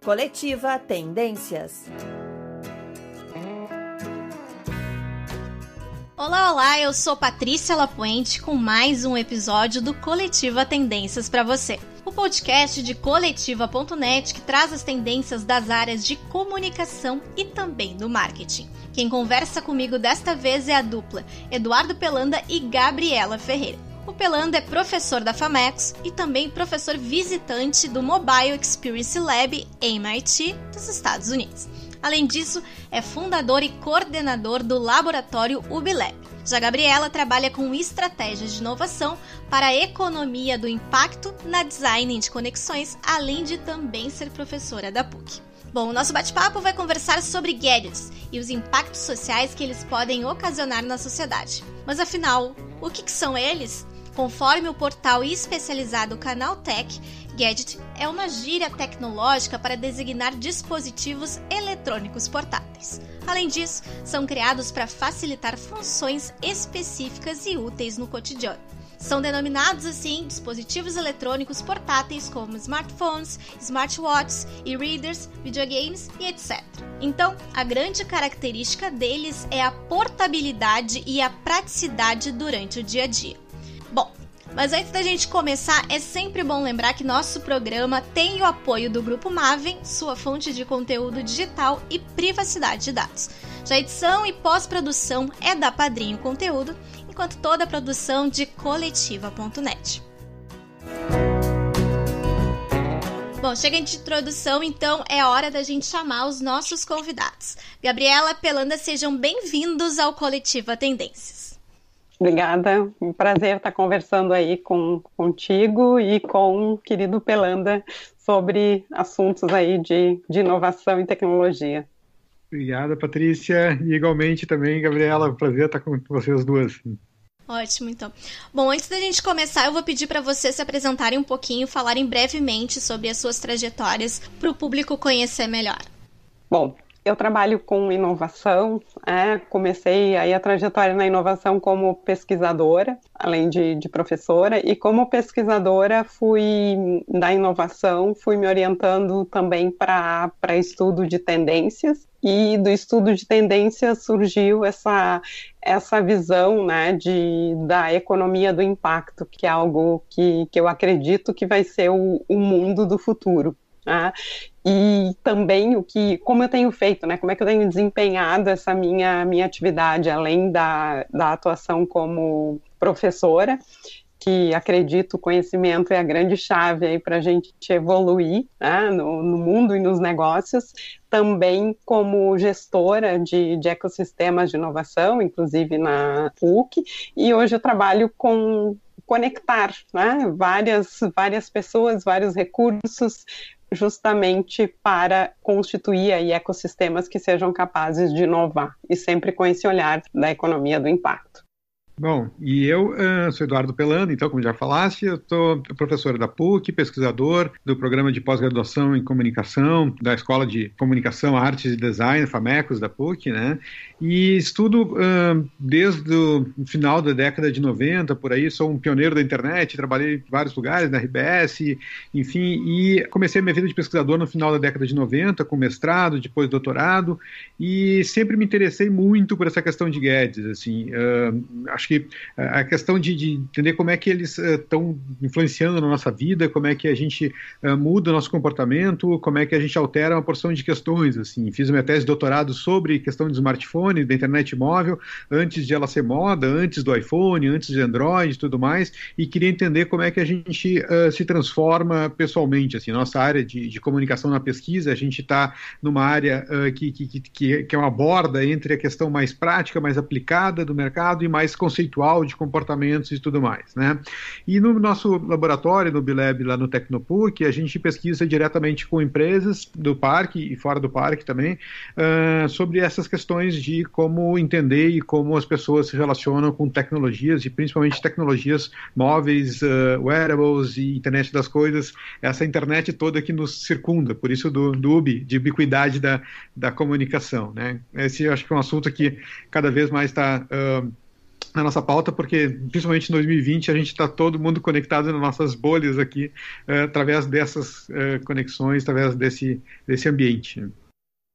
Coletiva Tendências. Olá, eu sou Patrícia Lapuente com mais um episódio do Coletiva Tendências para você. O podcast de Coletiva.net que traz as tendências das áreas de comunicação e também do marketing. Quem conversa comigo desta vez é a dupla Eduardo Pelanda e Gabriela Ferreira. O Pelanda é professor da FAMECOS e também professor visitante do Mobile Experience Lab MIT dos Estados Unidos. Além disso, é fundador e coordenador do laboratório UbiLab. Já Gabriela trabalha com estratégias de inovação para a economia do impacto na design de conexões, além de também ser professora da PUC. Bom, o nosso bate-papo vai conversar sobre gadgets e os impactos sociais que eles podem ocasionar na sociedade. Mas afinal, o que são eles? Conforme o portal especializado Canaltech, gadget é uma gíria tecnológica para designar dispositivos eletrônicos portáteis. Além disso, são criados para facilitar funções específicas e úteis no cotidiano. São denominados assim dispositivos eletrônicos portáteis como smartphones, smartwatches, e-readers, videogames e etc. Então, a grande característica deles é a portabilidade e a praticidade durante o dia a dia. Bom, mas antes da gente começar, é sempre bom lembrar que nosso programa tem o apoio do Grupo Maven, sua fonte de conteúdo digital e privacidade de dados. Já a edição e pós-produção é da Padrinho Conteúdo, enquanto toda a produção de Coletiva.net. Bom, chega de introdução, então é hora da gente chamar os nossos convidados. Gabriela, Pelanda, sejam bem-vindos ao Coletiva Tendências. Obrigada, um prazer estar conversando aí contigo e com o querido Pelanda sobre assuntos aí de inovação e tecnologia. Obrigada, Patrícia, e igualmente também, Gabriela, prazer estar com vocês duas. Ótimo, então. Bom, antes da gente começar, eu vou pedir para vocês se apresentarem um pouquinho, falarem brevemente sobre as suas trajetórias para o público conhecer melhor. Bom, eu trabalho com inovação, comecei aí a trajetória na inovação como pesquisadora, além de professora, e como pesquisadora da inovação, fui me orientando também para estudo de tendências, e do estudo de tendências surgiu essa visão, né, da economia do impacto, que é algo que eu acredito que vai ser o mundo do futuro. E também como eu tenho feito, né, como é que eu tenho desempenhado essa minha atividade, além da atuação como professora, que acredito o conhecimento é a grande chave aí para a gente evoluir, né, no mundo e nos negócios, também como gestora de ecossistemas de inovação, inclusive na PUC, e hoje eu trabalho com conectar, né, várias pessoas, vários recursos, justamente para constituir aí ecossistemas que sejam capazes de inovar, e sempre com esse olhar da economia do impacto. Bom, e eu sou Eduardo Pelanda, então, como já falaste, eu sou professor da PUC, pesquisador do programa de pós-graduação em comunicação, da Escola de Comunicação, Artes e Design, FAMECOS, da PUC, né, e estudo desde o final da década de 90, por aí, sou um pioneiro da internet, trabalhei em vários lugares, na RBS, enfim, e comecei a minha vida de pesquisador no final da década de 90, com mestrado, depois doutorado, e sempre me interessei muito por essa questão de gadgets, assim, acho que a questão de entender como é que eles estão influenciando na nossa vida, como é que a gente muda o nosso comportamento, como é que a gente altera uma porção de questões, assim. Fiz minha tese de doutorado sobre questão de smartphone, da internet móvel, antes de ela ser moda, antes do iPhone, antes de Android e tudo mais, e queria entender como é que a gente se transforma pessoalmente, assim. Nossa área de comunicação na pesquisa, a gente está numa área que é uma borda entre a questão mais prática, mais aplicada do mercado e mais conceitual de comportamentos e tudo mais, né? E no nosso laboratório, no UbiLab, lá no Tecnopuc, a gente pesquisa diretamente com empresas do parque e fora do parque também, sobre essas questões de como entender e como as pessoas se relacionam com tecnologias e principalmente tecnologias móveis, wearables e internet das coisas, essa internet toda que nos circunda, por isso do UBI, de ubiquidade da comunicação, né? Esse eu acho que é um assunto que cada vez mais está na nossa pauta, porque principalmente em 2020 a gente está todo mundo conectado nas nossas bolhas aqui, através dessas conexões, através desse ambiente.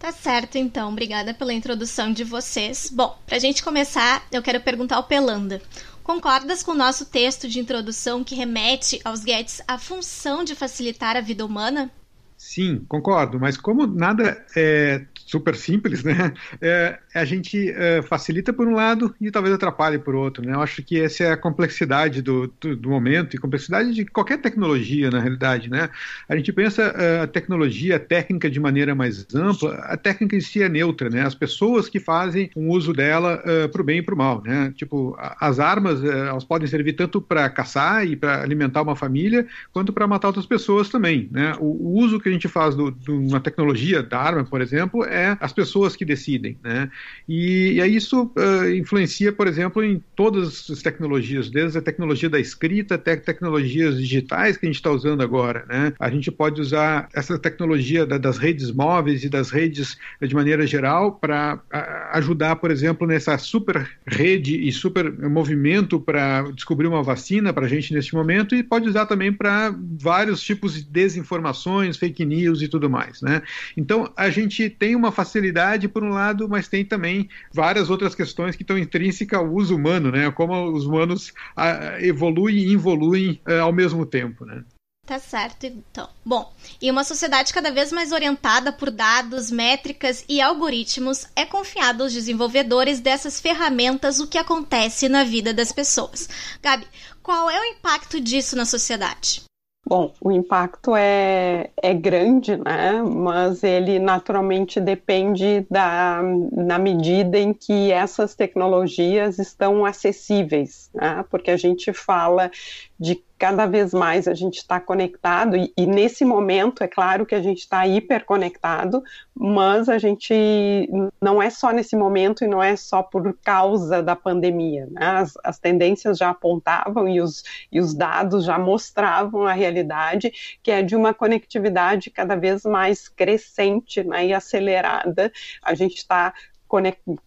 Tá certo, então. Obrigada pela introdução de vocês. Bom, para a gente começar, eu quero perguntar ao Pelanda. Concordas com o nosso texto de introdução que remete aos gadgets à função de facilitar a vida humana? Sim, concordo, mas como nada é super simples, né? A gente facilita por um lado e talvez atrapalhe por outro, né? Eu acho que essa é a complexidade do momento e complexidade de qualquer tecnologia, na realidade, né? A gente pensa a tecnologia, a técnica de maneira mais ampla, a técnica em si é neutra, né? As pessoas que fazem um uso dela para o bem e para o mal, né? Tipo, as armas, elas podem servir tanto para caçar e para alimentar uma família, quanto para matar outras pessoas também, né? O uso que a gente faz de uma tecnologia da arma, por exemplo, é as pessoas que decidem, né? E aí isso influencia, por exemplo, em todas as tecnologias, desde a tecnologia da escrita até tecnologias digitais que a gente está usando agora, né? A gente pode usar essa tecnologia das redes móveis e das redes de maneira geral para ajudar, por exemplo, nessa super rede e super movimento para descobrir uma vacina para a gente neste momento, e pode usar também para vários tipos de desinformações, fake news e tudo mais, né? Então, a gente tem uma facilidade por um lado, mas tem também várias outras questões que estão intrínsecas ao uso humano, né? Como os humanos evoluem e involuem ao mesmo tempo, né? Tá certo, então. Bom, e uma sociedade cada vez mais orientada por dados, métricas e algoritmos é confiado aos desenvolvedores dessas ferramentas o que acontece na vida das pessoas. Gabi, qual é o impacto disso na sociedade? Bom, o impacto é grande, né? Mas ele naturalmente depende na medida em que essas tecnologias estão acessíveis, né? Porque a gente fala de cada vez mais a gente está conectado e nesse momento é claro que a gente está hiperconectado, mas a gente não é só nesse momento e não é só por causa da pandemia, né? As tendências já apontavam e os dados já mostravam a realidade, que é de uma conectividade cada vez mais crescente, né, e acelerada. A gente está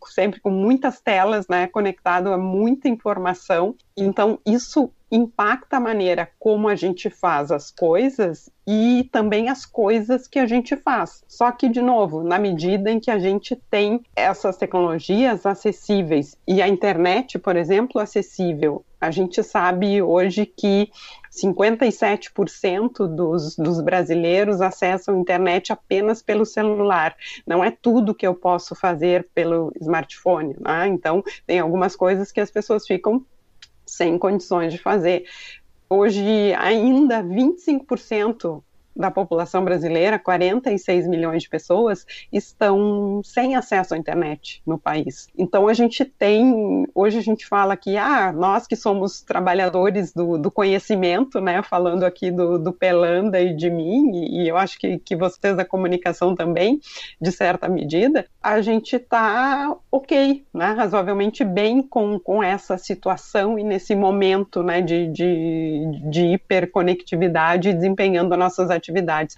sempre com muitas telas, né, conectado a muita informação, então isso impacta a maneira como a gente faz as coisas e também as coisas que a gente faz. Só que, de novo, na medida em que a gente tem essas tecnologias acessíveis e a internet, por exemplo, acessível, a gente sabe hoje que 57% dos brasileiros acessam a internet apenas pelo celular. Não é tudo que eu posso fazer pelo smartphone, né? Então, tem algumas coisas que as pessoas ficam sem condições de fazer. Hoje, ainda 25% da população brasileira, 46 milhões de pessoas, estão sem acesso à internet no país. Então, hoje a gente fala que, nós que somos trabalhadores do conhecimento, né, falando aqui do Pelanda e de mim, e eu acho que vocês da comunicação também, de certa medida, a gente está ok, né, razoavelmente bem com essa situação e nesse momento, né, de hiperconectividade, desempenhando nossas atividades.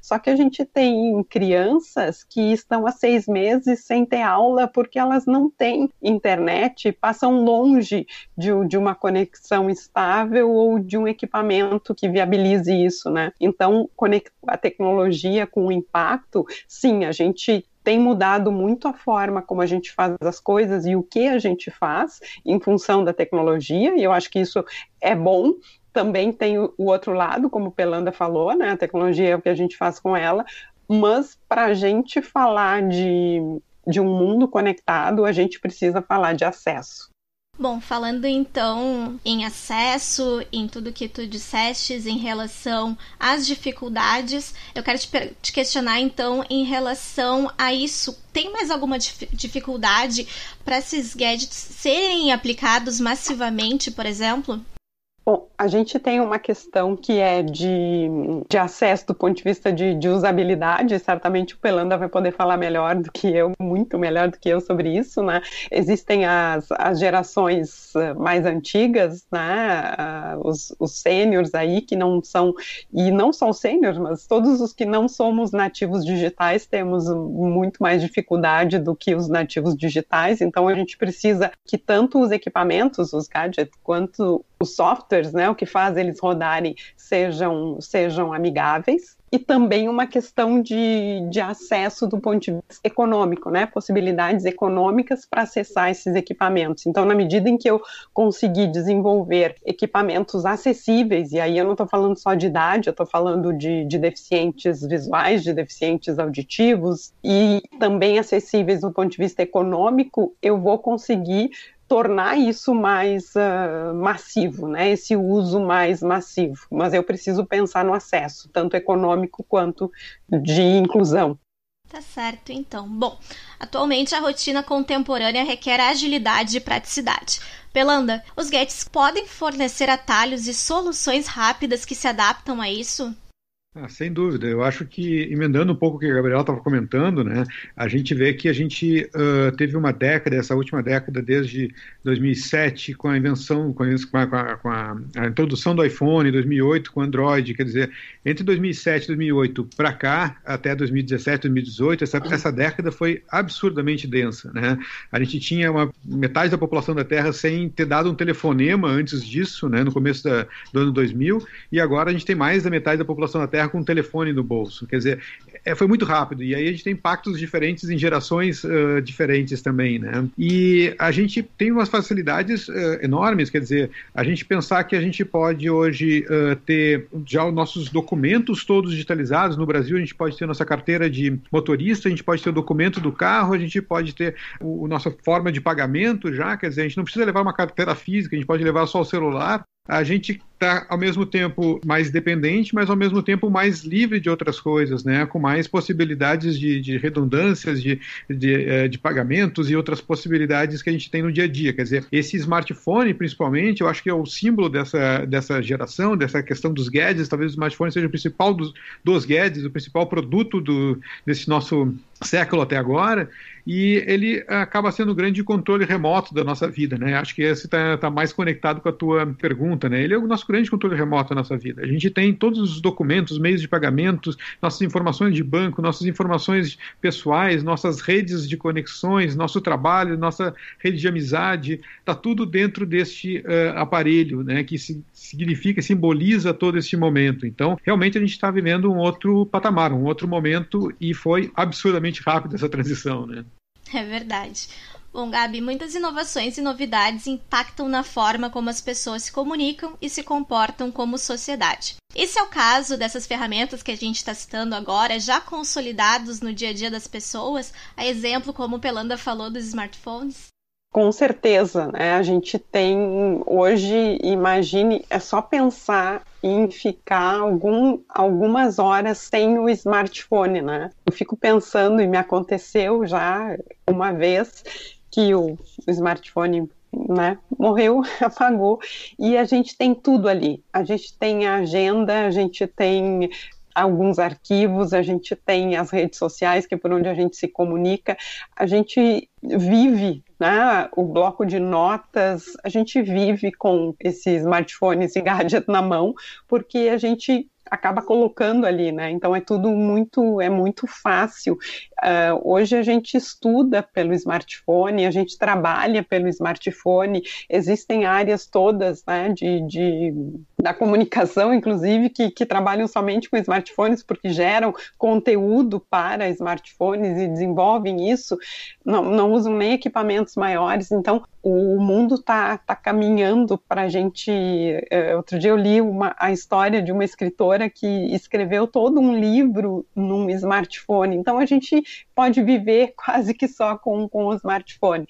Só que a gente tem crianças que estão há 6 meses sem ter aula porque elas não têm internet, passam longe de uma conexão estável ou de um equipamento que viabilize isso, né? Então, a tecnologia com o impacto, sim, a gente tem mudado muito a forma como a gente faz as coisas e o que a gente faz em função da tecnologia, e eu acho que isso é bom. Também tem o outro lado, como o Pelanda falou, né? A tecnologia é o que a gente faz com ela, mas para a gente falar de um mundo conectado, a gente precisa falar de acesso. Bom, falando então em acesso, em tudo que tu disseste em relação às dificuldades, eu quero te questionar então em relação a isso. Tem mais alguma dificuldade para esses gadgets serem aplicados massivamente, por exemplo? Bom, a gente tem uma questão que é de acesso do ponto de vista de usabilidade. Certamente o Pelanda vai poder falar melhor do que eu, muito melhor do que eu sobre isso, né? Existem as gerações mais antigas, né? Os sêniors aí que não são, e não só os sêniors, mas todos os que não somos nativos digitais temos muito mais dificuldade do que os nativos digitais. Então a gente precisa que tanto os equipamentos, os gadgets, quanto os softwares, né, o que faz eles rodarem, sejam amigáveis, e também uma questão de acesso do ponto de vista econômico, né, possibilidades econômicas para acessar esses equipamentos. Então, na medida em que eu conseguir desenvolver equipamentos acessíveis, e aí eu não estou falando só de idade, eu estou falando de deficientes visuais, de deficientes auditivos, e também acessíveis do ponto de vista econômico, eu vou conseguir tornar isso mais massivo, né? Esse uso mais massivo. Mas eu preciso pensar no acesso, tanto econômico quanto de inclusão. Tá certo, então. Bom, atualmente a rotina contemporânea requer agilidade e praticidade. Pelanda, os gadgets podem fornecer atalhos e soluções rápidas que se adaptam a isso? Sem dúvida, eu acho que, emendando um pouco o que a Gabriela estava comentando, né, a gente vê que a gente teve uma década, essa última década, desde 2007, com a invenção, com a introdução do iPhone, 2008 com o Android, quer dizer, entre 2007 e 2008 para cá, até 2017, 2018, essa década foi absurdamente densa, né? A gente tinha metade da população da Terra sem ter dado um telefonema antes disso, né, no começo do ano 2000, e agora a gente tem mais da metade da população da Terra com um telefone no bolso. Quer dizer, foi muito rápido, e aí a gente tem impactos diferentes em gerações diferentes também, né? E a gente tem umas facilidades enormes, quer dizer, a gente pensar que a gente pode hoje ter já os nossos documentos todos digitalizados. No Brasil a gente pode ter nossa carteira de motorista, a gente pode ter o documento do carro, a gente pode ter a nossa forma de pagamento já, quer dizer, a gente não precisa levar uma carteira física, a gente pode levar só o celular. A gente está, ao mesmo tempo, mais dependente, mas, ao mesmo tempo, mais livre de outras coisas, né? Com mais possibilidades de redundâncias, de pagamentos e outras possibilidades que a gente tem no dia a dia. Quer dizer, esse smartphone, principalmente, eu acho que é o símbolo dessa geração, dessa questão dos gadgets. Talvez o smartphone seja o principal dos gadgets, o principal produto desse nosso século até agora, e ele acaba sendo o grande controle remoto da nossa vida, né? Acho que esse está mais conectado com a tua pergunta, né? Ele é o nosso grande controle remoto da nossa vida. A gente tem todos os documentos, meios de pagamentos, nossas informações de banco, nossas informações pessoais, nossas redes de conexões, nosso trabalho, nossa rede de amizade, está tudo dentro deste aparelho, né? Que simboliza todo esse momento. Então, realmente a gente está vivendo um outro patamar, um outro momento, e foi absurdamente rápida essa transição, né? É verdade. Bom, Gabi, muitas inovações e novidades impactam na forma como as pessoas se comunicam e se comportam como sociedade. Esse é o caso dessas ferramentas que a gente está citando agora, já consolidados no dia a dia das pessoas, a exemplo, como o Pelanda falou, dos smartphones? Com certeza, né? A gente tem hoje, imagine, é só pensar em ficar algumas horas sem o smartphone, né? Eu fico pensando, e me aconteceu já uma vez, que o smartphone, né, morreu, apagou, e a gente tem tudo ali. A gente tem a agenda, a gente tem alguns arquivos, a gente tem as redes sociais, que é por onde a gente se comunica, a gente vive, né, o bloco de notas, a gente vive com esse smartphone, esse gadget na mão, porque a gente acaba colocando ali, né? Então é tudo muito fácil. Hoje a gente estuda pelo smartphone, a gente trabalha pelo smartphone, existem áreas todas, né, da comunicação, inclusive, que trabalham somente com smartphones, porque geram conteúdo para smartphones e desenvolvem isso, não usam nem equipamentos maiores. Então o mundo está caminhando para a gente. Outro dia eu li a história de uma escritora que escreveu todo um livro num smartphone. Então a gente pode viver quase que só com o smartphone.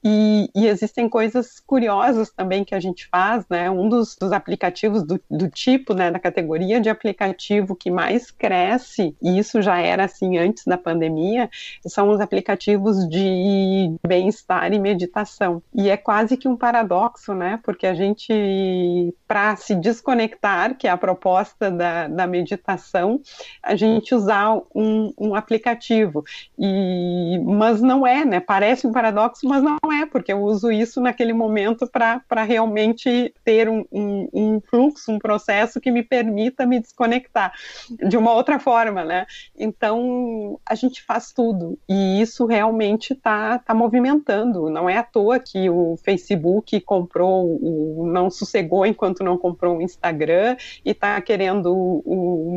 E existem coisas curiosas também que a gente faz, né? Um dos aplicativos do tipo, né, da categoria de aplicativo que mais cresce, e isso já era assim antes da pandemia, são os aplicativos de bem-estar e meditação. E é quase que um paradoxo, né? Porque a gente, para se desconectar, que é a proposta da meditação, a gente usar um aplicativo. Mas não é, né? Parece um paradoxo, mas não é, porque eu uso isso naquele momento para realmente ter um fluxo, um processo que me permita me desconectar de uma outra forma, né? Então, a gente faz tudo, e isso realmente tá movimentando. Não é à toa que o Facebook não sossegou enquanto não comprou o Instagram, e está querendo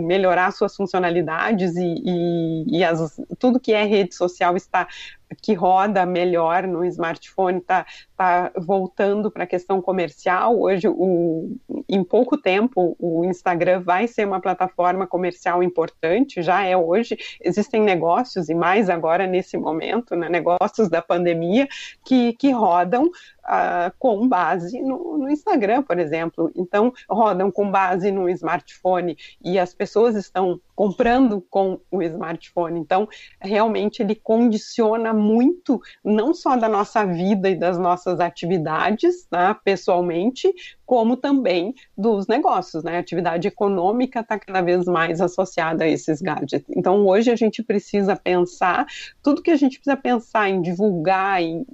melhorar suas funcionalidades, e tudo que é rede social que roda melhor no smartphone está voltando para a questão comercial. Hoje, em pouco tempo, o Instagram vai ser uma plataforma comercial importante, já é hoje. Existem negócios, e mais agora nesse momento, né, negócios da pandemia, que rodam com base no Instagram, por exemplo. Então, rodam com base no smartphone, e as pessoas estão comprando com o smartphone. Então, realmente, ele condiciona muito, não só da nossa vida e das nossas atividades, né, pessoalmente, como também dos negócios, né? A atividade econômica está cada vez mais associada a esses gadgets. Então, hoje a gente precisa pensar, tudo que a gente precisa pensar em divulgar, em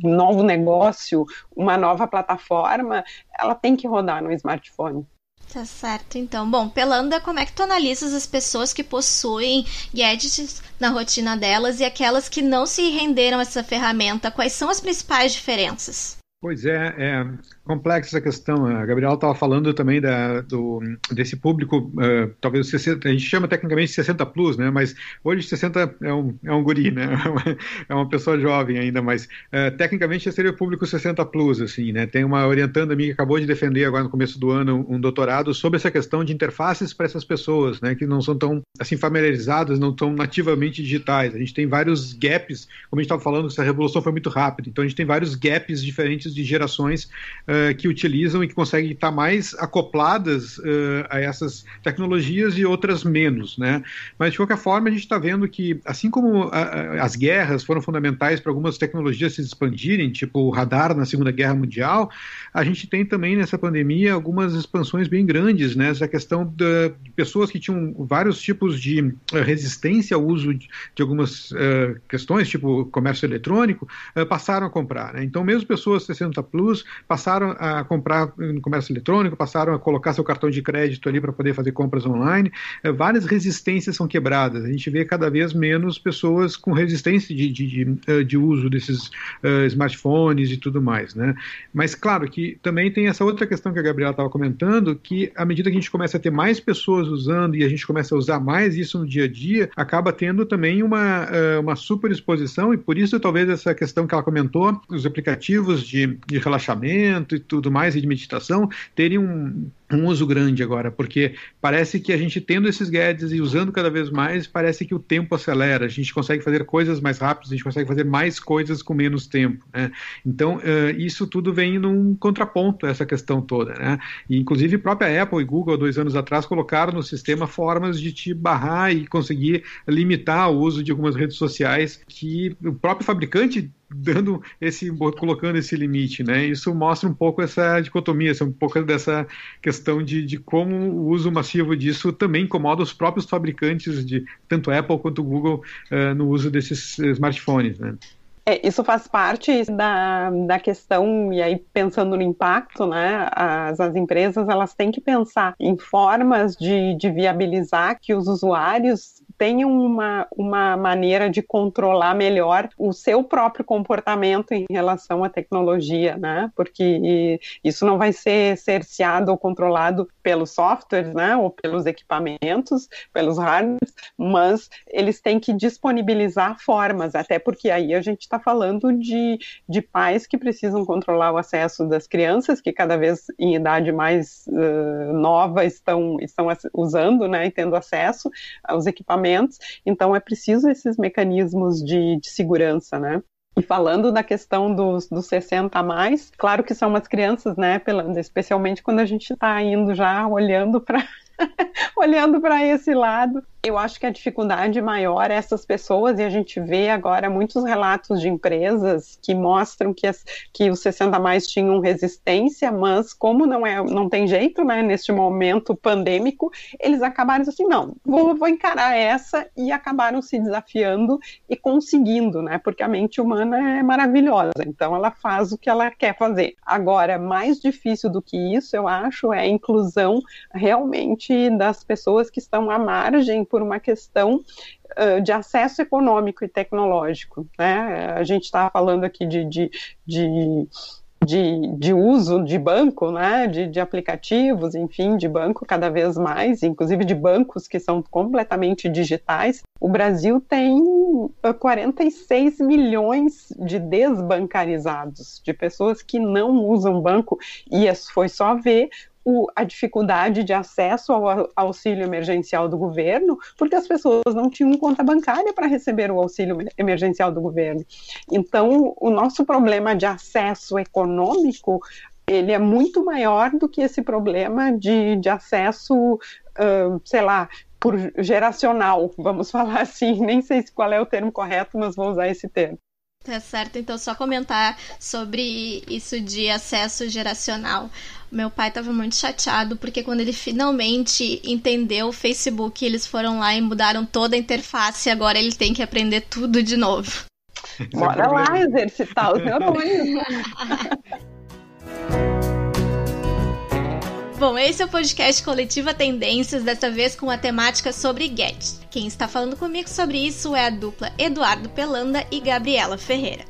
novo negócio, uma nova plataforma, ela tem que rodar no smartphone. Tá certo, então. Bom, Pelanda, como é que tu analisas as pessoas que possuem gadgets na rotina delas e aquelas que não se renderam a essa ferramenta? Quais são as principais diferenças? Pois é complexa essa questão. A Gabriela estava falando também desse público, talvez 60, a gente chama tecnicamente 60 plus, né? Mas hoje 60 é um guri, né? É uma pessoa jovem ainda, mas tecnicamente seria o público 60 plus, assim, né? Tem uma orientanda minha que acabou de defender agora no começo do ano um doutorado sobre essa questão de interfaces para essas pessoas, né? Que não são tão assim familiarizadas, não tão nativamente digitais. A gente tem vários gaps, como a gente estava falando, essa revolução foi muito rápida, então a gente tem vários gaps diferentes de gerações que utilizam e que conseguem estar mais acopladas a essas tecnologias e outras menos, né? Mas, de qualquer forma, a gente está vendo que, assim como as guerras foram fundamentais para algumas tecnologias se expandirem, tipo o radar na Segunda Guerra Mundial, a gente tem também nessa pandemia algumas expansões bem grandes, né? Essa questão de pessoas que tinham vários tipos de resistência ao uso de algumas questões, tipo comércio eletrônico, passaram a comprar, né? Então, mesmo pessoas 60 plus passaram a comprar no comércio eletrônico, passaram a colocar seu cartão de crédito ali para poder fazer compras online. Várias resistências são quebradas. A gente vê cada vez menos pessoas com resistência de uso desses smartphones e tudo mais, né? Mas, claro, que também tem essa outra questão que a Gabriela estava comentando, que à medida que a gente começa a ter mais pessoas usando e a gente começa a usar mais isso no dia a dia, acaba tendo também uma superexposição, e por isso talvez essa questão que ela comentou, os aplicativos de relaxamento e tudo mais, e de meditação, terem um uso grande agora, porque parece que a gente tendo esses gadgets e usando cada vez mais, parece que o tempo acelera, a gente consegue fazer coisas mais rápidas, a gente consegue fazer mais coisas com menos tempo, né? Então, isso tudo vem num contraponto a essa questão toda, né? E, inclusive, a própria Apple e Google, 2 anos atrás, colocaram no sistema formas de te barrar e conseguir limitar o uso de algumas redes sociais que o próprio fabricante colocando esse limite, né? Isso mostra um pouco essa dicotomia, um pouco dessa questão de como o uso massivo disso também incomoda os próprios fabricantes de tanto Apple quanto Google no uso desses smartphones, né? Isso faz parte da questão, e aí pensando no impacto, né, as empresas elas têm que pensar em formas de viabilizar que os usuários tenham uma maneira de controlar melhor o seu próprio comportamento em relação à tecnologia, né? Porque isso não vai ser cerceado ou controlado pelos softwares, né? Ou pelos equipamentos, pelos hardwares, mas eles têm que disponibilizar formas, até porque aí a gente está falando de pais que precisam controlar o acesso das crianças, que cada vez em idade mais nova estão usando, né? E tendo acesso aos equipamentos. Então é preciso esses mecanismos de segurança, né? E falando da questão dos 60 a mais, claro que são umas crianças, né, especialmente quando a gente está indo já olhando para esse lado. Eu acho que a dificuldade maior é essas pessoas, e a gente vê agora muitos relatos de empresas que mostram que os 60 a mais tinham resistência, mas como não tem jeito, né, neste momento pandêmico, eles acabaram assim, não, vou encarar essa, e acabaram se desafiando e conseguindo, né, porque a mente humana é maravilhosa, então ela faz o que ela quer fazer. Agora, mais difícil do que isso, eu acho, é a inclusão realmente das pessoas que estão à margem por uma questão de acesso econômico e tecnológico, né? A gente está falando aqui de uso de banco, né? De aplicativos, enfim, de banco cada vez mais, inclusive de bancos que são completamente digitais. O Brasil tem 46 milhões de desbancarizados, de pessoas que não usam banco, e isso foi só ver a dificuldade de acesso ao auxílio emergencial do governo, porque as pessoas não tinham conta bancária para receber o auxílio emergencial do governo. Então, o nosso problema de acesso econômico, ele é muito maior do que esse problema de acesso, sei lá, por geracional, vamos falar assim, nem sei qual é o termo correto, mas vou usar esse termo. Tá certo, então só comentar sobre isso de acesso geracional. Meu pai estava muito chateado porque quando ele finalmente entendeu o Facebook, eles foram lá e mudaram toda a interface e agora ele tem que aprender tudo de novo. Bora lá exercitar os neurônios. Bom, esse é o podcast Coletiva Tendências, dessa vez com a temática sobre gadgets. Quem está falando comigo sobre isso é a dupla Eduardo Pelanda e Gabriela Ferreira.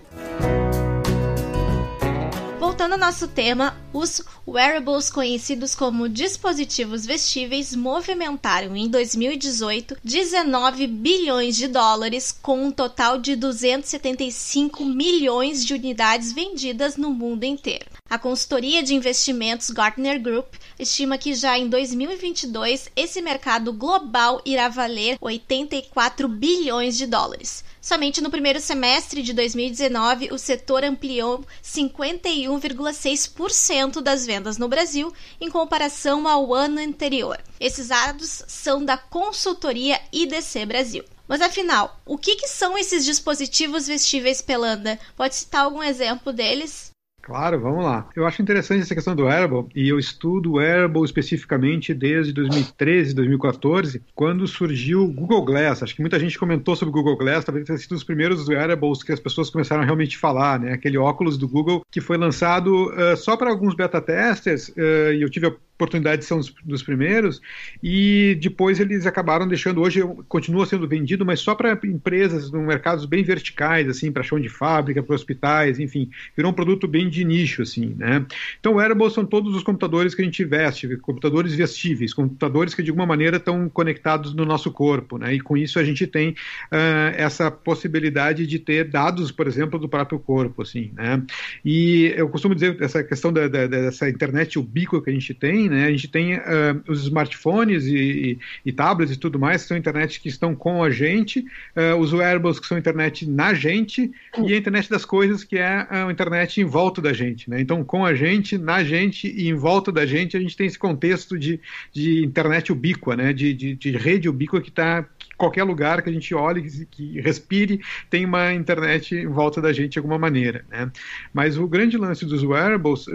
Voltando ao nosso tema, os wearables, conhecidos como dispositivos vestíveis, movimentaram em 2018 19 bilhões de dólares, com um total de 275 milhões de unidades vendidas no mundo inteiro. A consultoria de investimentos Gartner Group estima que já em 2022 esse mercado global irá valer 84 bilhões de dólares. Somente no primeiro semestre de 2019, o setor ampliou 51,6% das vendas no Brasil em comparação ao ano anterior. Esses dados são da consultoria IDC Brasil. Mas afinal, o que são esses dispositivos vestíveis, Pelanda? Pode citar algum exemplo deles? Claro, vamos lá. Eu acho interessante essa questão do wearable, e eu estudo wearable especificamente desde 2013, 2014, quando surgiu o Google Glass. Acho que muita gente comentou sobre o Google Glass, talvez tenha sido os primeiros wearables que as pessoas começaram a realmente falar, né? Aquele óculos do Google que foi lançado só para alguns beta-testers, e eu tive a oportunidade de ser um dos primeiros, e depois eles acabaram deixando, hoje continua sendo vendido, mas só para empresas, em mercados bem verticais, assim, para chão de fábrica, para hospitais, enfim, virou um produto bem de nicho, assim, né? Então, wearables são todos os computadores que a gente veste, computadores vestíveis, computadores que de alguma maneira estão conectados no nosso corpo, né? E com isso a gente tem essa possibilidade de ter dados, por exemplo, do próprio corpo, assim, né? E eu costumo dizer, essa questão dessa internet ubíqua que a gente tem, né? A gente tem os smartphones e tablets e tudo mais, que são internet que estão com a gente, os wearables que são internet na gente, e a internet das coisas, que é a internet em volta da gente, né? Então, com a gente, na gente e em volta da gente, a gente tem esse contexto de internet ubíqua, né? De rede ubíqua que está qualquer lugar que a gente olhe, que respire, tem uma internet em volta da gente de alguma maneira, né? Mas o grande lance dos wearables,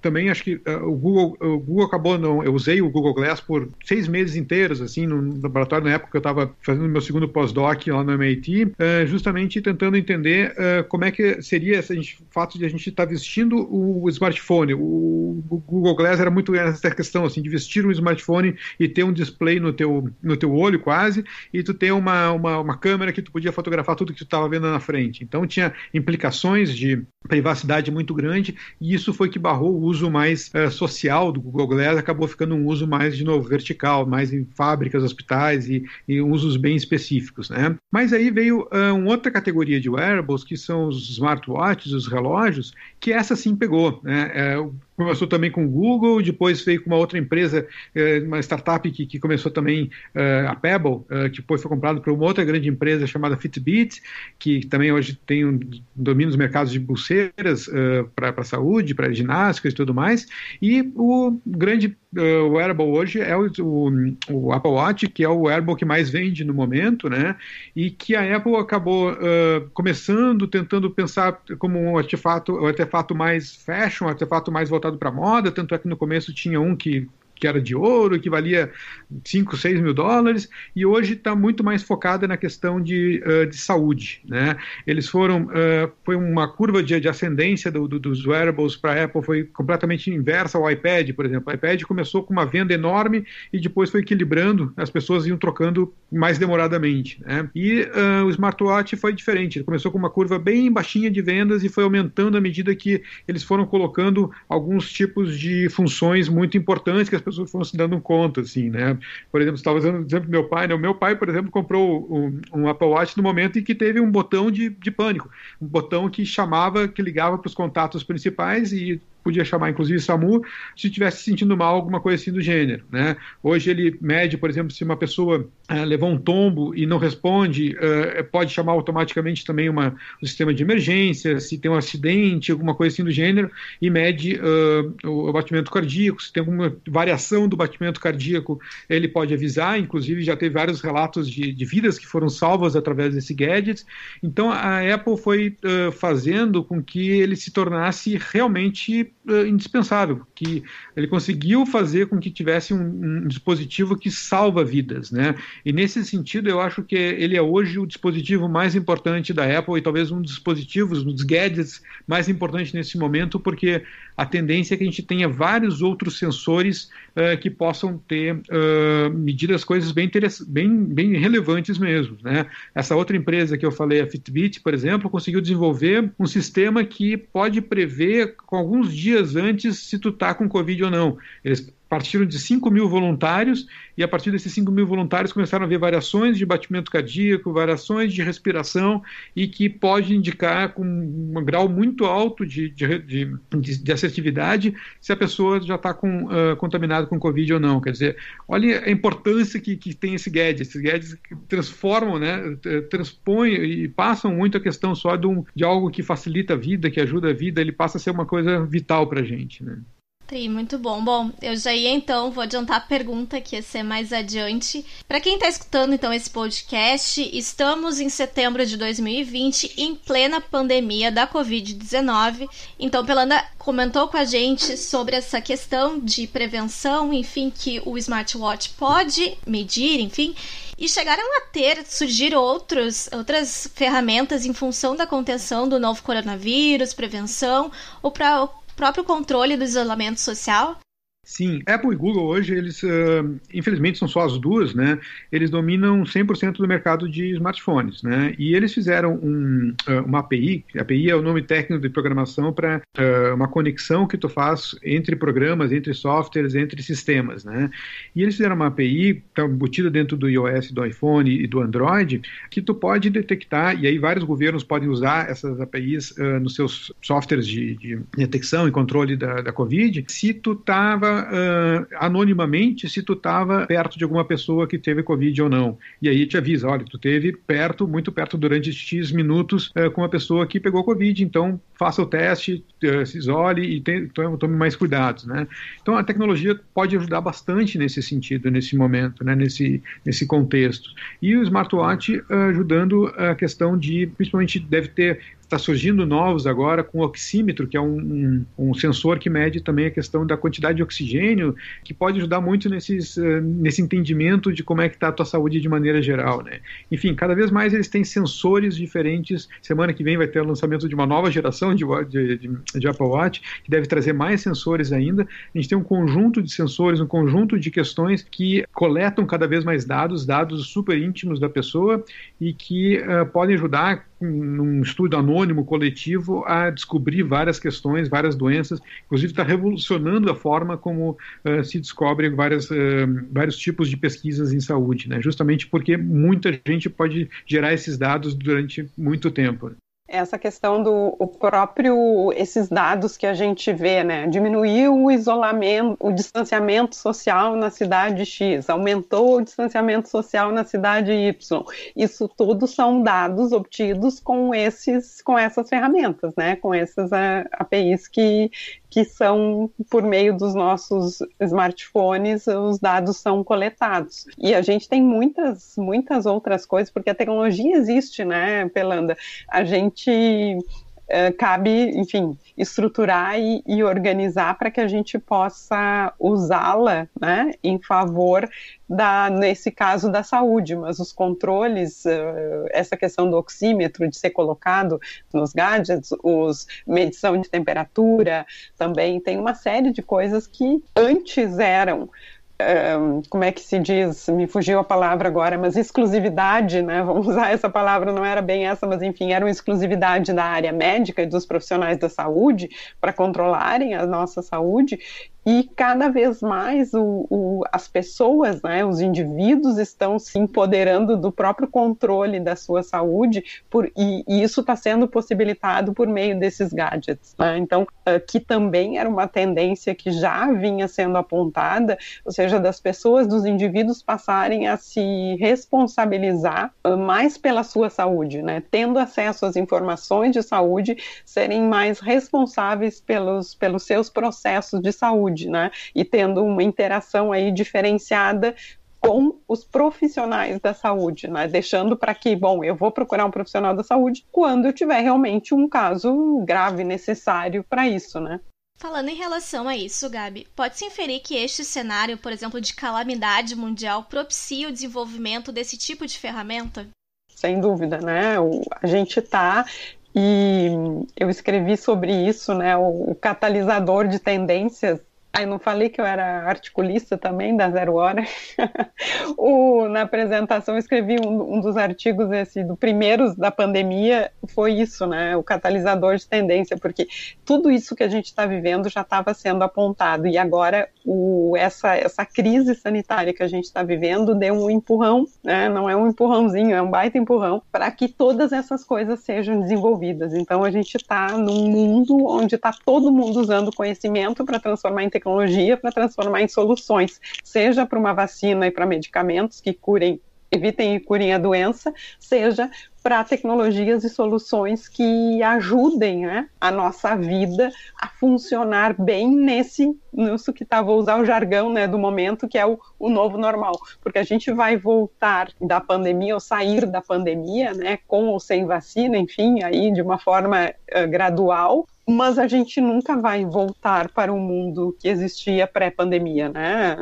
também acho que o Google acabou, eu usei o Google Glass por 6 meses inteiros, assim, no laboratório, na época que eu estava fazendo meu segundo pós-doc lá no MIT, justamente tentando entender como é que seria o fato de a gente estar vestindo o smartphone. O Google Glass era muito essa questão, assim, de vestir um smartphone e ter um display no teu olho, quase, e tu ter uma câmera que tu podia fotografar tudo que tu estava vendo na frente. Então tinha implicações de privacidade muito grande, e isso foi que barrou o uso mais social do Google Glass, acabou ficando um uso mais, de novo, vertical, mais em fábricas, hospitais e usos bem específicos, né? Mas aí veio uma outra categoria de wearables, que são os smartwatches, os relógios, que essa sim pegou, né? começou também com o Google, depois veio com uma outra empresa, uma startup que começou também, a Pebble, que depois foi comprada por uma outra grande empresa chamada Fitbit, que também hoje domina os mercados de pulseiras para saúde, para ginástica e tudo mais. E o grande wearable hoje é o Apple Watch, que é o wearable que mais vende no momento, né? E que a Apple acabou começando, tentando pensar como um artefato mais fashion, um artefato mais voltado para moda, tanto é que no começo tinha um que era de ouro, que valia 5, 6 mil dólares, e hoje está muito mais focada na questão de saúde, né? Eles foi uma curva de ascendência dos wearables para a Apple, foi completamente inversa ao iPad, por exemplo. O iPad começou com uma venda enorme e depois foi equilibrando, as pessoas iam trocando mais demoradamente, né? E o smartwatch foi diferente, ele começou com uma curva bem baixinha de vendas e foi aumentando à medida que eles foram colocando alguns tipos de funções muito importantes que as pessoas foram se dando conta, assim, né? Por exemplo, você estava usando o exemplo do meu pai, né? O meu pai, por exemplo, comprou um Apple Watch no momento em que teve um botão de pânico, um botão que ligava para os contatos principais e podia chamar inclusive SAMU se estivesse sentindo mal, alguma coisa assim do gênero, né? Hoje ele mede, por exemplo, se uma pessoa levou um tombo e não responde, pode chamar automaticamente também o sistema de emergência, se tem um acidente, alguma coisa assim do gênero, e mede o batimento cardíaco, se tem alguma variação do batimento cardíaco, ele pode avisar, inclusive já teve vários relatos de vidas que foram salvas através desse gadget. Então a Apple foi fazendo com que ele se tornasse realmente indispensável, que ele conseguiu fazer com que tivesse um dispositivo que salva vidas, né? E nesse sentido eu acho que ele é hoje o dispositivo mais importante da Apple e talvez um dos gadgets mais importantes nesse momento, porque a tendência é que a gente tenha vários outros sensores que possam medir as coisas bem relevantes mesmo, né? Essa outra empresa que eu falei, a Fitbit, por exemplo, conseguiu desenvolver um sistema que pode prever com alguns dias antes se tu tá com Covid ou não. Eles partiram de 5 mil voluntários e a partir desses 5 mil voluntários começaram a ver variações de batimento cardíaco, variações de respiração e que pode indicar com um grau muito alto de assertividade se a pessoa já está contaminada com Covid ou não. Quer dizer, olha a importância que tem esse gadget. Esses gadgets transformam, né, transpõem e passam muito a questão só de algo que facilita a vida, que ajuda a vida, ele passa a ser uma coisa vital para a gente, né? Tri, muito bom. Bom, eu já ia então, vou adiantar a pergunta que ia ser mais adiante. Para quem está escutando então esse podcast, estamos em setembro de 2020, em plena pandemia da Covid-19. Então, Pelanda comentou com a gente sobre essa questão de prevenção, enfim, que o smartwatch pode medir, enfim. E chegaram a surgir outras ferramentas em função da contenção do novo coronavírus, prevenção, ou para o próprio controle do isolamento social? Sim, Apple e Google hoje, eles, infelizmente são só as duas, né? Eles dominam 100% do mercado de smartphones, né? E eles fizeram uma API, a API é o nome técnico de programação para uma conexão que tu faz entre programas, entre softwares, entre sistemas, né? E eles fizeram uma API, está embutida dentro do iOS, do iPhone e do Android, que tu pode detectar, e aí vários governos podem usar essas APIs nos seus softwares de detecção e controle da Covid, se tu estava anonimamente se tu estava perto de alguma pessoa que teve Covid ou não. E aí te avisa, olha, tu teve muito perto durante X minutos com uma pessoa que pegou Covid, então faça o teste, se isole e tome mais cuidados, né? Então a tecnologia pode ajudar bastante nesse sentido, nesse momento, né? nesse contexto. E o smartwatch ajudando a questão de, principalmente está surgindo novos agora com o oxímetro, que é um sensor que mede também a questão da quantidade de oxigênio, que pode ajudar muito nesse entendimento de como é que está a tua saúde de maneira geral, né? Enfim, cada vez mais eles têm sensores diferentes. Semana que vem vai ter o lançamento de uma nova geração de Apple Watch, que deve trazer mais sensores ainda. A gente tem um conjunto de sensores, um conjunto de questões que coletam cada vez mais dados super íntimos da pessoa e que podem ajudar num estudo anônimo, coletivo, a descobrir várias questões, várias doenças. Inclusive está revolucionando a forma como se descobre vários tipos de pesquisas em saúde, né? Justamente porque muita gente pode gerar esses dados durante muito tempo. essa questão esses dados que a gente vê, né? Diminuiu o isolamento, o distanciamento social na cidade X, aumentou o distanciamento social na cidade Y. Isso tudo são dados obtidos com essas ferramentas, né? Com essas APIs que são, por meio dos nossos smartphones, os dados são coletados. E a gente tem muitas outras coisas, porque a tecnologia existe, né, Pelanda? A gente cabe, enfim, estruturar e organizar para que a gente possa usá-la, né, em favor nesse caso da saúde, mas os controles, essa questão do oxímetro de ser colocado nos gadgets, medição de temperatura, também tem uma série de coisas que antes eram como é que se diz, me fugiu a palavra agora, mas exclusividade, né, vamos usar essa palavra, não era bem essa, mas enfim, era uma exclusividade da área médica e dos profissionais da saúde para controlarem a nossa saúde, e cada vez mais as pessoas, né, os indivíduos estão se empoderando do próprio controle da sua saúde, e isso está sendo possibilitado por meio desses gadgets, né? Então, que também era uma tendência que já vinha sendo apontada, ou seja, das pessoas, dos indivíduos passarem a se responsabilizar mais pela sua saúde, né? Tendo acesso às informações de saúde, serem mais responsáveis pelos seus processos de saúde, né? E tendo uma interação aí diferenciada com os profissionais da saúde, né? Deixando para que, bom, eu vou procurar um profissional da saúde quando eu tiver realmente um caso grave necessário para isso, né? Falando em relação a isso, Gabi, pode-se inferir que este cenário, por exemplo, de calamidade mundial, propicia o desenvolvimento desse tipo de ferramenta? Sem dúvida, né? A gente está... E eu escrevi sobre isso, né? O catalisador de tendências. Eu não falei que eu era articulista também da Zero Hora? Na apresentação eu escrevi um dos artigos do primeiros da pandemia, foi isso, né? O catalisador de tendência, porque tudo isso que a gente está vivendo já estava sendo apontado, e agora essa crise sanitária que a gente está vivendo deu um empurrão, né? Não é um empurrãozinho, é um baita empurrão, para que todas essas coisas sejam desenvolvidas. Então a gente está num mundo onde está todo mundo usando conhecimento para transformar em tecnologia, para transformar em soluções, seja para uma vacina e para medicamentos que evitem e curem a doença, seja para tecnologias e soluções que ajudem, né, a nossa vida a funcionar bem nisso que vou usar o jargão, né, do momento, que é o novo normal, porque a gente vai voltar da pandemia ou sair da pandemia, né, com ou sem vacina, enfim, aí de uma forma gradual, mas a gente nunca vai voltar para o mundo que existia pré-pandemia, né?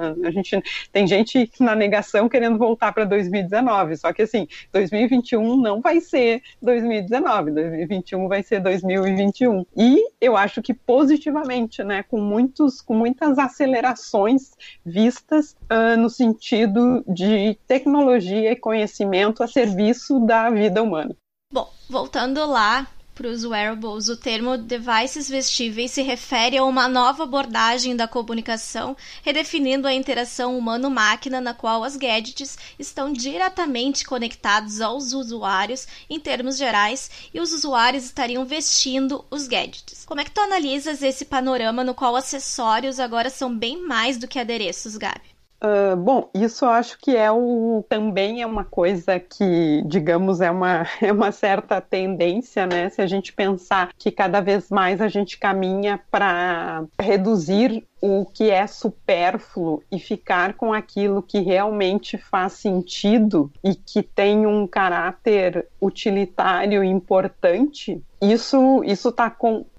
Tem gente na negação querendo voltar para 2019, só que assim, 2021 não vai ser 2019, 2021 vai ser 2021. E eu acho que positivamente, né? Com muitas acelerações vistas no sentido de tecnologia e conhecimento a serviço da vida humana. Bom, voltando lá para os wearables, o termo devices vestíveis se refere a uma nova abordagem da comunicação, redefinindo a interação humano-máquina, na qual as gadgets estão diretamente conectados aos usuários em termos gerais, e os usuários estariam vestindo os gadgets. Como é que tu analisas esse panorama no qual acessórios agora são bem mais do que adereços, Gabi? Bom, isso eu acho que também é uma coisa que, digamos, é uma certa tendência, né? Se a gente pensar que cada vez mais a gente caminha para reduzir o que é supérfluo e ficar com aquilo que realmente faz sentido e que tem um caráter utilitário importante, isso está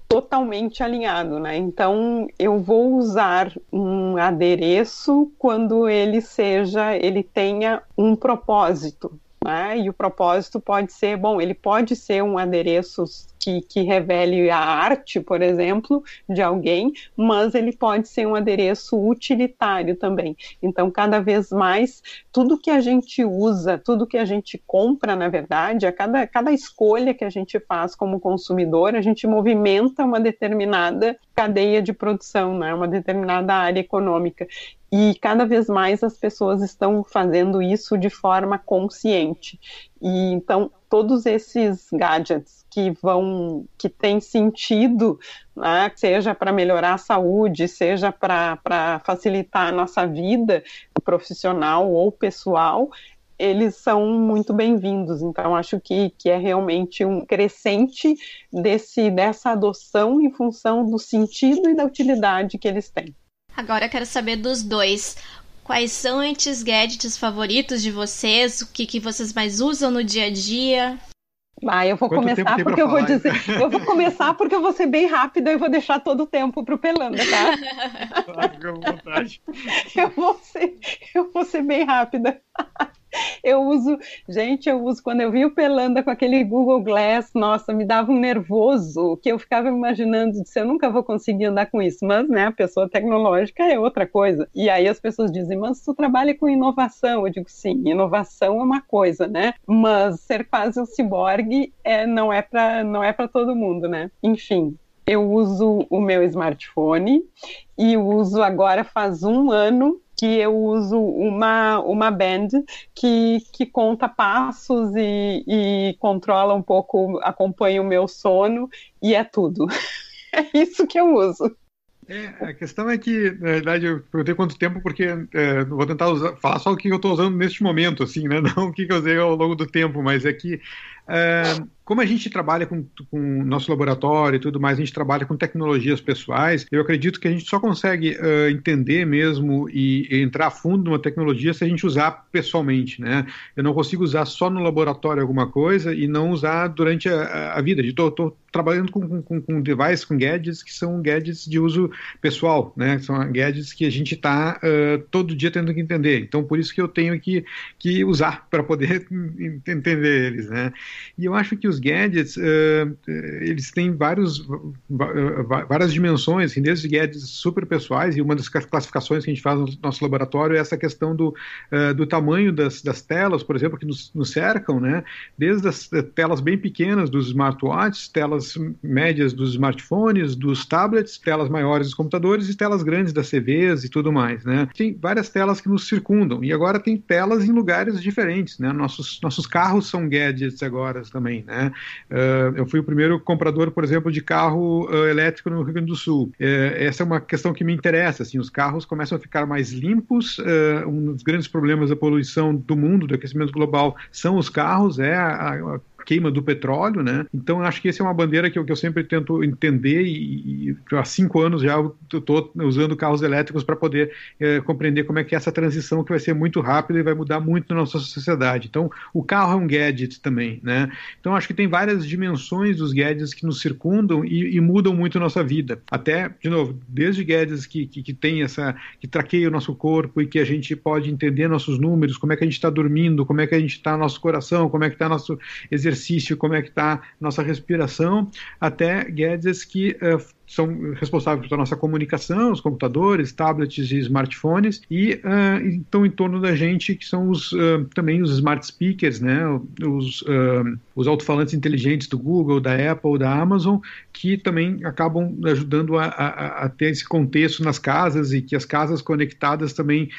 totalmente alinhado, né? Então, eu vou usar um adereço quando ele tenha um propósito, né? E o propósito pode ser, ele pode ser um adereço que revele a arte, por exemplo, de alguém, mas ele pode ser um adereço utilitário também. Então, cada vez mais, tudo que a gente usa, tudo que a gente compra, na verdade, cada escolha que a gente faz como consumidor, a gente movimenta uma determinada cadeia de produção, né? Uma determinada área econômica. E cada vez mais as pessoas estão fazendo isso de forma consciente. E então, todos esses gadgets que têm sentido, né, seja para melhorar a saúde, seja para facilitar a nossa vida profissional ou pessoal, eles são muito bem-vindos. Então, acho que é realmente um crescente dessa adoção em função do sentido e da utilidade que eles têm. Agora eu quero saber dos dois. Quais são esses gadgets favoritos de vocês? O que vocês mais usam no dia a dia? Eu vou começar porque eu vou dizer. Eu vou começar porque eu vou ser bem rápida e vou deixar todo o tempo para o Pelanda, tá? Claro, fica à vontade. Eu vou ser bem rápida. Eu uso quando eu vi o Pelanda com aquele Google Glass, nossa, me dava um nervoso, que eu ficava imaginando, eu nunca vou conseguir andar com isso, mas, né, a pessoa tecnológica é outra coisa. E aí as pessoas dizem, mas tu trabalha com inovação? Eu digo, sim, inovação é uma coisa, né, mas ser quase um ciborgue não é para todo mundo, né. Enfim, eu uso o meu smartphone e uso agora faz 1 ano que eu uso uma band que conta passos e controla um pouco, acompanha o meu sono e é tudo. É isso que eu uso. A questão é que, na verdade, eu perguntei quanto tempo, porque vou tentar falar só o que eu estou usando neste momento, assim, né? Não o que eu usei ao longo do tempo, mas é que como a gente trabalha com o nosso laboratório e tudo mais, a gente trabalha com tecnologias pessoais, eu acredito que a gente só consegue entender mesmo e entrar a fundo numa tecnologia se a gente usar pessoalmente, né? Eu não consigo usar só no laboratório alguma coisa e não usar durante a vida. Estou trabalhando com devices, com gadgets que são gadgets de uso pessoal, né? São gadgets que a gente está todo dia tendo que entender. Então, por isso que eu tenho que usar para poder entender eles, né? E eu acho que os gadgets, eles têm várias dimensões, assim, desde gadgets super pessoais, e uma das classificações que a gente faz no nosso laboratório é essa questão do tamanho das telas, por exemplo, que nos cercam, né? Desde as telas bem pequenas dos smartwatches, telas médias dos smartphones, dos tablets, telas maiores dos computadores e telas grandes das TVs e tudo mais, né? Tem várias telas que nos circundam, e agora tem telas em lugares diferentes, né? Nossos carros são gadgets agora também, né? Eu fui o primeiro comprador, por exemplo, de carro elétrico no Rio Grande do Sul. Essa é uma questão que me interessa, assim, os carros começam a ficar mais limpos, um dos grandes problemas da poluição do mundo, do aquecimento global, são os carros, a queima do petróleo, né? Então, acho que essa é uma bandeira que eu sempre tento entender e há 5 anos já eu estou usando carros elétricos para poder compreender como é que é essa transição, que vai ser muito rápida e vai mudar muito na nossa sociedade. Então, o carro é um gadget também, né? Então, acho que tem várias dimensões dos gadgets que nos circundam e mudam muito a nossa vida. Até, de novo, desde gadgets que tem que traqueiam o nosso corpo e que a gente pode entender nossos números, como é que a gente está dormindo, como é que a gente está nosso coração, como é que está nosso exercício, como é que está nossa respiração, até gadgets que são responsáveis pela nossa comunicação, os computadores, tablets e smartphones, e estão em torno da gente, que são também os smart speakers, né? Os alto-falantes inteligentes do Google, da Apple, da Amazon, que também acabam ajudando a ter esse contexto nas casas, e que as casas conectadas também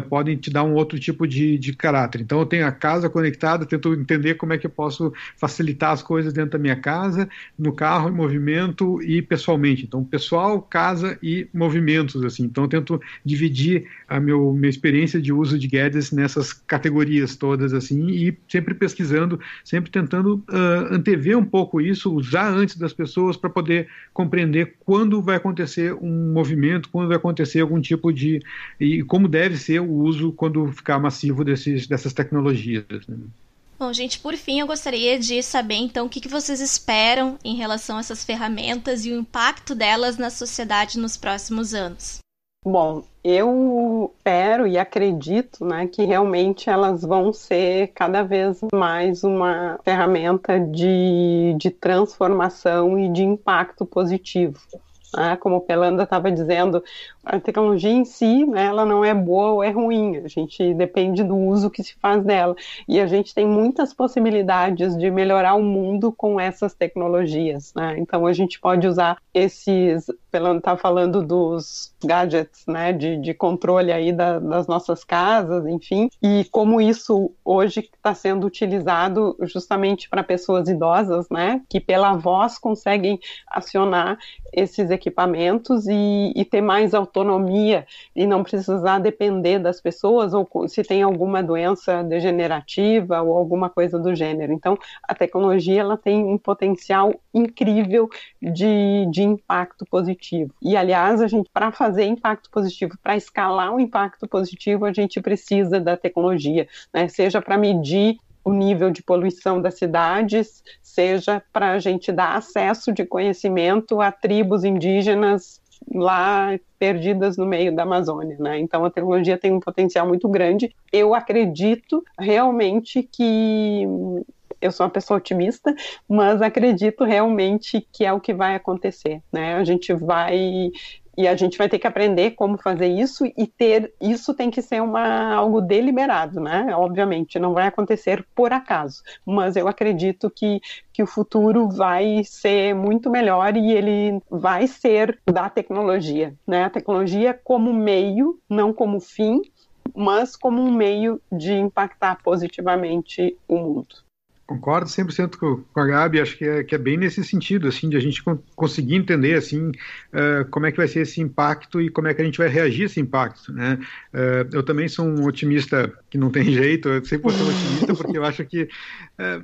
podem te dar um outro tipo de caráter. Então, eu tenho a casa conectada, tento entender como é que eu posso facilitar as coisas dentro da minha casa, no carro, em movimento e pessoalmente. Então, pessoal, casa e movimentos, assim. Então, eu tento dividir a minha experiência de uso de gadgets nessas categorias todas, assim, e sempre pesquisando, sempre tentando antever um pouco isso, usar antes das pessoas para poder compreender quando vai acontecer um movimento, quando vai acontecer algum tipo e como deve ser o uso quando ficar massivo dessas tecnologias, né? Bom, gente, por fim, eu gostaria de saber, então, o que vocês esperam em relação a essas ferramentas e o impacto delas na sociedade nos próximos anos. Bom, eu espero e acredito, né, que realmente elas vão ser cada vez mais uma ferramenta de transformação e de impacto positivo. Como o Pelanda estava dizendo, a tecnologia em si, né, ela não é boa ou é ruim, a gente depende do uso que se faz dela, e a gente tem muitas possibilidades de melhorar o mundo com essas tecnologias, né? Então a gente pode usar esses, pelo tá falando dos gadgets, né, de controle aí das nossas casas, enfim, e como isso hoje está sendo utilizado justamente para pessoas idosas, né, que pela voz conseguem acionar esses equipamentos e ter mais autonomia e não precisar depender das pessoas ou se tem alguma doença degenerativa ou alguma coisa do gênero. Então, a tecnologia ela tem um potencial incrível de impacto positivo. E, aliás, a gente, para fazer impacto positivo, para escalar o impacto positivo, a gente precisa da tecnologia, né? Seja para medir o nível de poluição das cidades, seja para a gente dar acesso de conhecimento a tribos indígenas lá perdidas no meio da Amazônia, né? Então a tecnologia tem um potencial muito grande. Eu acredito realmente que eu sou uma pessoa otimista, mas acredito realmente que é o que vai acontecer, né? A gente vai ter que aprender como fazer isso e isso tem que ser algo deliberado, né? Obviamente, não vai acontecer por acaso, mas eu acredito que o futuro vai ser muito melhor e ele vai ser da tecnologia, né? A tecnologia como meio, não como fim, mas como um meio de impactar positivamente o mundo. Concordo 100% com a Gabi, acho que é bem nesse sentido, assim, de a gente conseguir entender, assim, como é que vai ser esse impacto e como é que a gente vai reagir a esse impacto, né? Eu também sou um otimista que não tem jeito, eu sempre vou ser um otimista, porque eu acho que,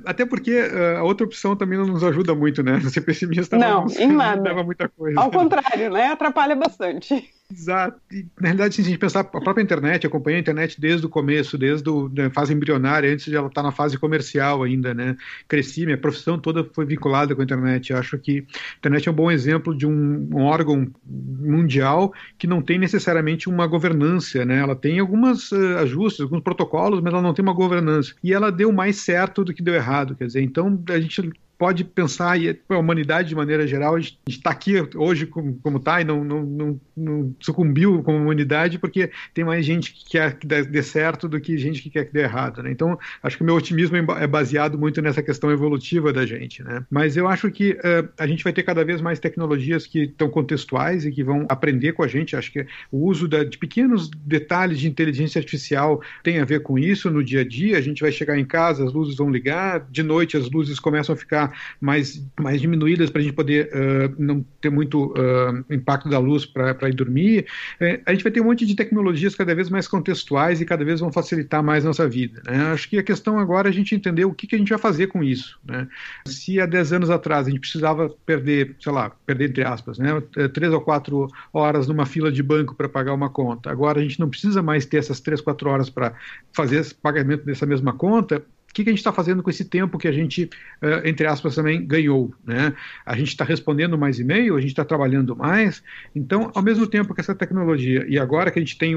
até porque a outra opção também não nos ajuda muito, né? Ser pessimista não leva muita coisa. Ao contrário, né? Atrapalha bastante. Exato. E, na realidade, se a gente pensar, a própria internet, eu acompanhei a internet desde o começo, desde a fase embrionária, antes de ela estar na fase comercial ainda, né? Cresci, minha profissão toda foi vinculada com a internet. Eu acho que a internet é um bom exemplo de um órgão mundial que não tem necessariamente uma governança, né? Ela tem alguns ajustes, alguns protocolos, mas ela não tem uma governança. E ela deu mais certo do que deu errado, quer dizer, então a gente pode pensar, e a humanidade de maneira geral, a gente está aqui hoje como está e não sucumbiu como humanidade porque tem mais gente que quer que dê certo do que gente que quer que dê errado, né? Então, acho que o meu otimismo é baseado muito nessa questão evolutiva da gente, né? Mas eu acho que a gente vai ter cada vez mais tecnologias que estão contextuais e que vão aprender com a gente. Acho que o uso de pequenos detalhes de inteligência artificial tem a ver com isso no dia a dia. A gente vai chegar em casa, as luzes vão ligar, de noite as luzes começam a ficar mais diminuídas para a gente poder não ter muito impacto da luz para ir dormir. A gente vai ter um monte de tecnologias cada vez mais contextuais e cada vez vão facilitar mais nossa vida, né? Acho que a questão agora é a gente entender o que a gente vai fazer com isso, né? Se há 10 anos atrás a gente precisava perder entre aspas, né, 3 ou 4 horas numa fila de banco para pagar uma conta, agora a gente não precisa mais ter essas 3, 4 horas para fazer esse pagamento dessa mesma conta. O que a gente está fazendo com esse tempo que a gente, entre aspas, também ganhou, né? A gente está respondendo mais e-mail, a gente está trabalhando mais. Então, ao mesmo tempo que essa tecnologia, e agora que a gente tem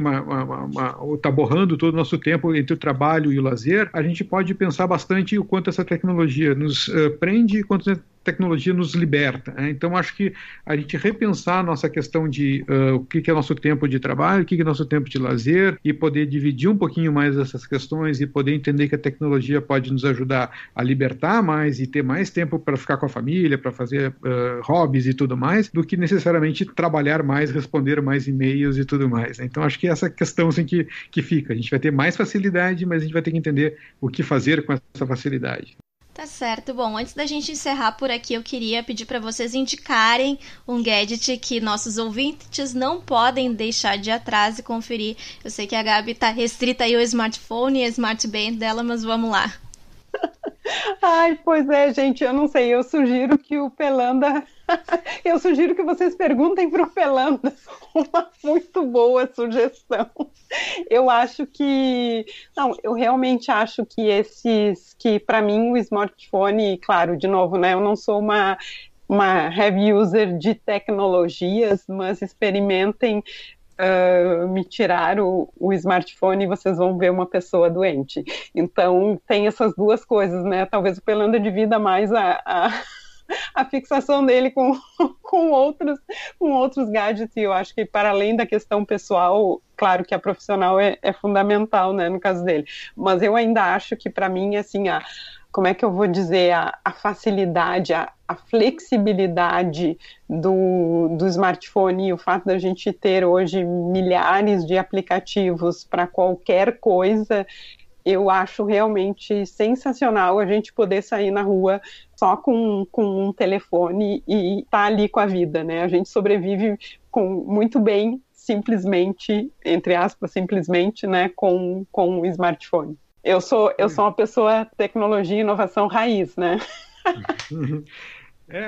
está borrando todo o nosso tempo entre o trabalho e o lazer, a gente pode pensar bastante o quanto essa tecnologia nos prende e quanto a tecnologia nos liberta, né? Então, acho que a gente repensar a nossa questão de o que é nosso tempo de trabalho, o que é nosso tempo de lazer, e poder dividir um pouquinho mais essas questões e poder entender que a tecnologia pode nos ajudar a libertar mais e ter mais tempo para ficar com a família, para fazer hobbies e tudo mais, do que necessariamente trabalhar mais, responder mais e-mails e tudo mais, né? Então, acho que essa questão assim, que fica. A gente vai ter mais facilidade, mas a gente vai ter que entender o que fazer com essa facilidade. Tá certo. Bom, antes da gente encerrar por aqui, eu queria pedir para vocês indicarem um gadget que nossos ouvintes não podem deixar de ir atrás e conferir. Eu sei que a Gabi tá restrita aí ao smartphone e a Smart Band dela, mas vamos lá. Ai, pois é, gente, eu não sei, eu sugiro que o Pelanda... Eu sugiro que vocês perguntem para o Pelanda uma muito boa sugestão. Eu realmente acho que para mim o smartphone, claro, de novo, né, eu não sou uma heavy user de tecnologias, mas experimentem me tirar o smartphone e vocês vão ver uma pessoa doente. Então tem essas duas coisas, né? Talvez o Pelanda divida mais a fixação dele com outros gadgets, e eu acho que para além da questão pessoal, claro que a profissional é fundamental, né, no caso dele, mas eu ainda acho que para mim, assim, como é que eu vou dizer, a facilidade, a flexibilidade do smartphone e o fato da gente ter hoje milhares de aplicativos para qualquer coisa, eu acho realmente sensacional a gente poder sair na rua só com um telefone e estar ali com a vida, né? A gente sobrevive muito bem, simplesmente, entre aspas, simplesmente, né, com o smartphone. Eu sou uma pessoa tecnologia e inovação raiz, né?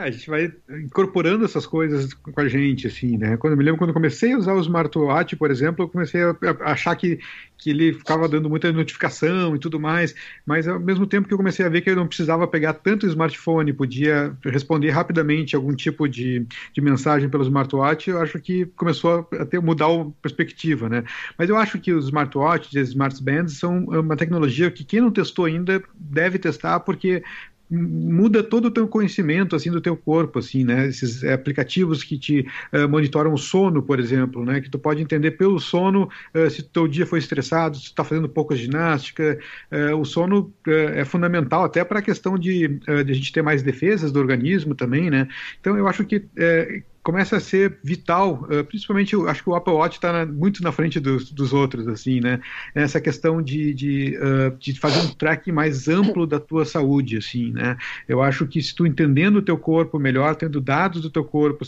A gente vai incorporando essas coisas com a gente, assim, né? Eu me lembro quando eu comecei a usar o smartwatch, por exemplo, eu comecei a achar que ele ficava dando muita notificação e tudo mais, mas ao mesmo tempo que eu comecei a ver que eu não precisava pegar tanto o smartphone, podia responder rapidamente algum tipo de mensagem pelo smartwatch, eu acho que começou a mudar a perspectiva, né? Mas eu acho que os smartwatches e as smartbands são uma tecnologia que quem não testou ainda deve testar, porque muda todo o teu conhecimento, assim, do teu corpo, assim, né, esses aplicativos que te monitoram o sono, por exemplo, né, que tu pode entender pelo sono se o teu dia foi estressado, se tu está fazendo pouca ginástica, o sono é fundamental até para a questão de a gente ter mais defesas do organismo também, né, então eu acho que começa a ser vital, principalmente eu acho que o Apple Watch está muito na frente dos outros, assim, né? Essa questão de fazer um tracking mais amplo da tua saúde, assim, né? Eu acho que se tu entendendo o teu corpo melhor, tendo dados do teu corpo,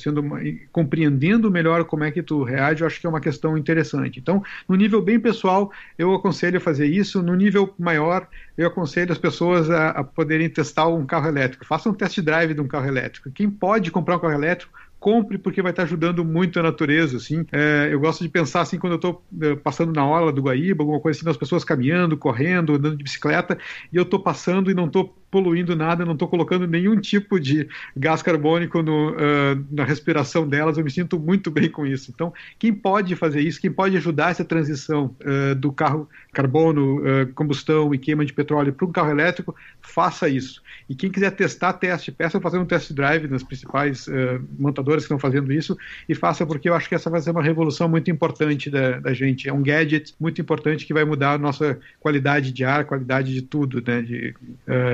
compreendendo melhor como é que tu reage, eu acho que é uma questão interessante. Então, no nível bem pessoal, eu aconselho a fazer isso. No nível maior, eu aconselho as pessoas a poderem testar um carro elétrico. Façam um test drive de um carro elétrico. Quem pode comprar um carro elétrico, compre, porque vai estar ajudando muito a natureza, assim. Eu gosto de pensar, assim, quando eu estou passando na orla do Guaíba, alguma coisa assim, as pessoas caminhando, correndo, andando de bicicleta, e eu estou passando e não estou poluindo nada, não estou colocando nenhum tipo de gás carbônico na respiração delas, eu me sinto muito bem com isso. Então, quem pode fazer isso, quem pode ajudar essa transição do carro carbono, combustão e queima de petróleo para um carro elétrico, faça isso. E quem quiser testar, teste, peça para fazer um test drive nas principais montadoras que estão fazendo isso, e faça, porque eu acho que essa vai ser uma revolução muito importante da gente. É um gadget muito importante que vai mudar a nossa qualidade de ar, qualidade de tudo, né?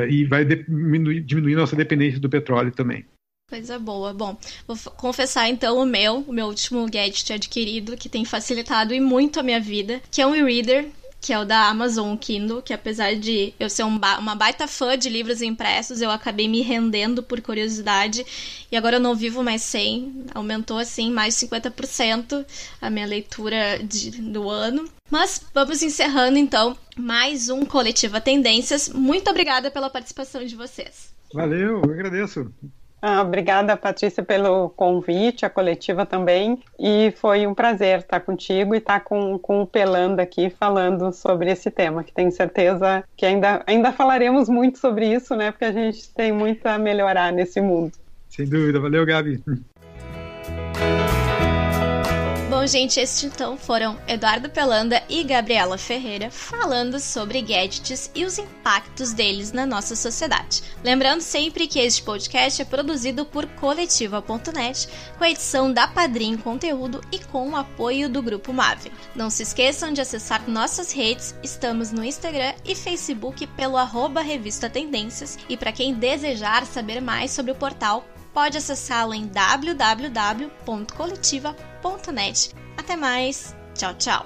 E vai diminuir nossa dependência do petróleo também. Coisa boa. Bom, vou confessar então o meu último gadget adquirido, que tem facilitado e muito a minha vida, que é um e-reader, que é o da Amazon Kindle, que apesar de eu ser uma baita fã de livros impressos, eu acabei me rendendo por curiosidade, e agora eu não vivo mais sem, aumentou assim mais de 50% a minha leitura do ano. Mas vamos encerrando então mais um Coletiva Tendências. Muito obrigada pela participação de vocês. Valeu, eu agradeço. Obrigada, Patrícia, pelo convite, a coletiva também, e foi um prazer estar contigo e estar com o Pelanda aqui falando sobre esse tema, que tenho certeza que ainda falaremos muito sobre isso, né, porque a gente tem muito a melhorar nesse mundo. Sem dúvida, valeu, Gabi. Bom, gente, estes então foram Eduardo Pelanda e Gabriela Ferreira falando sobre gadgets e os impactos deles na nossa sociedade. Lembrando sempre que este podcast é produzido por Coletiva.net, com a edição da Padrim Conteúdo e com o apoio do Grupo Mave. Não se esqueçam de acessar nossas redes, estamos no Instagram e Facebook pelo @Revista Tendências, e para quem desejar saber mais sobre o portal, pode acessá-lo em www.coletiva.net. Até mais, tchau, tchau!